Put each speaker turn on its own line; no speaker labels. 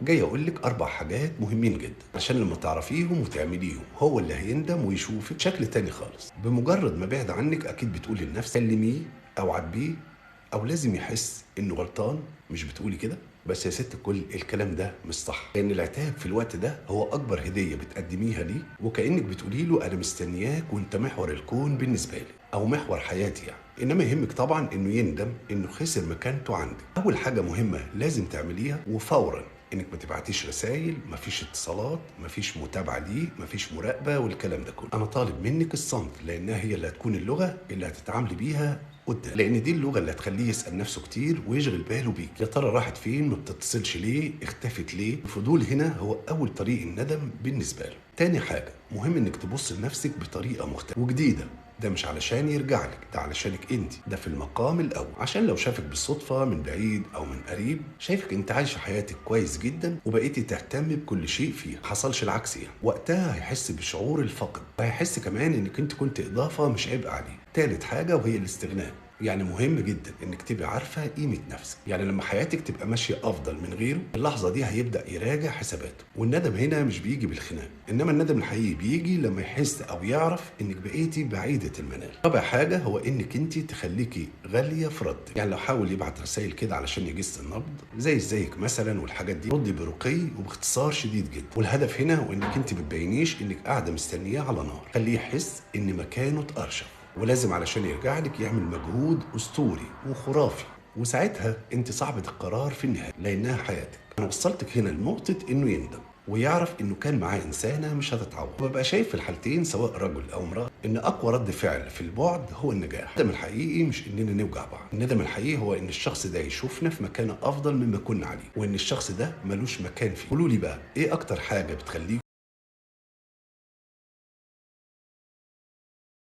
جاي اقول لك 4 حاجات مهمين جدا عشان لما تعرفيهم وتعمليهم هو اللي هيندم ويشوفك بشكل تاني خالص. بمجرد ما بعد عنك اكيد بتقولي لنفسك كلميه او عاتبيه او لازم يحس انه غلطان. مش بتقولي كده؟ بس يا ست الكل الكلام ده مش صح، لان العتاب في الوقت ده هو اكبر هديه بتقدميها ليه، وكانك بتقولي له انا مستنياك وانت محور الكون بالنسبه لي او محور حياتي يعني. انما يهمك طبعا انه يندم انه خسر مكانته عندك. اول حاجه مهمه لازم تعمليها وفورا انك ما تبعتيش رسائل، مفيش اتصالات، مفيش متابعه ليه، مفيش مراقبه والكلام ده كله. انا طالب منك الصمت، لانها هي اللي هتكون اللغه اللي هتتعاملي بيها قدام، لان دي اللغه اللي هتخليه يسال نفسه كتير ويشغل باله بيك. يا ترى راحت فين؟ ما بتتصلش ليه؟ اختفت ليه؟ الفضول هنا هو اول طريق الندم بالنسبه له. تاني حاجه مهم انك تبص لنفسك بطريقه مختلفه وجديده. ده مش علشان يرجع لك، ده علشانك انت، ده في المقام الاول. عشان لو شافك بالصدفه من بعيد او من قريب شايفك انت عايشه حياتك كويس جدا وبقيتي تهتم بكل شيء فيها، حصلش العكس يعني. وقتها هيحس بشعور الفقد، وهيحس كمان انك انت كنت اضافه مش عبء عليه. تالت حاجه وهي الاستغناء. يعني مهم جدا انك تبقى عارفه قيمه نفسك. يعني لما حياتك تبقى ماشيه افضل من غيره اللحظه دي هيبدا يراجع حساباته. والندم هنا مش بيجي بالخناق، انما الندم الحقيقي بيجي لما يحس او يعرف انك بقيتي بعيده المنال. رابع حاجه هو انك انت تخليكي غاليه في ردك. يعني لو حاول يبعت رسائل كده علشان يجس النبض زي ازيك مثلا والحاجات دي، ردي برقي وباختصار شديد جدا. والهدف هنا هو انك انت ما تبينيش انك قاعده مستنياه على نار، خليه يحس ان مكانه اتقرشف. ولازم علشان يرجع لك يعمل مجهود اسطوري وخرافي، وساعتها انت صاحبة القرار في النهاية لانها حياتك. انا وصلتك هنا لنقطة انه يندم ويعرف انه كان معاه انسانه مش هتتعوض. وببقى شايف في الحالتين سواء رجل او امراه ان اقوى رد فعل في البعد هو النجاح. الندم الحقيقي مش اننا نوجع بعض، الندم الحقيقي هو ان الشخص ده يشوفنا في مكان افضل مما كنا عليه، وان الشخص ده ملوش مكان فيه. قولوا لي بقى ايه اكتر حاجه بتخليكم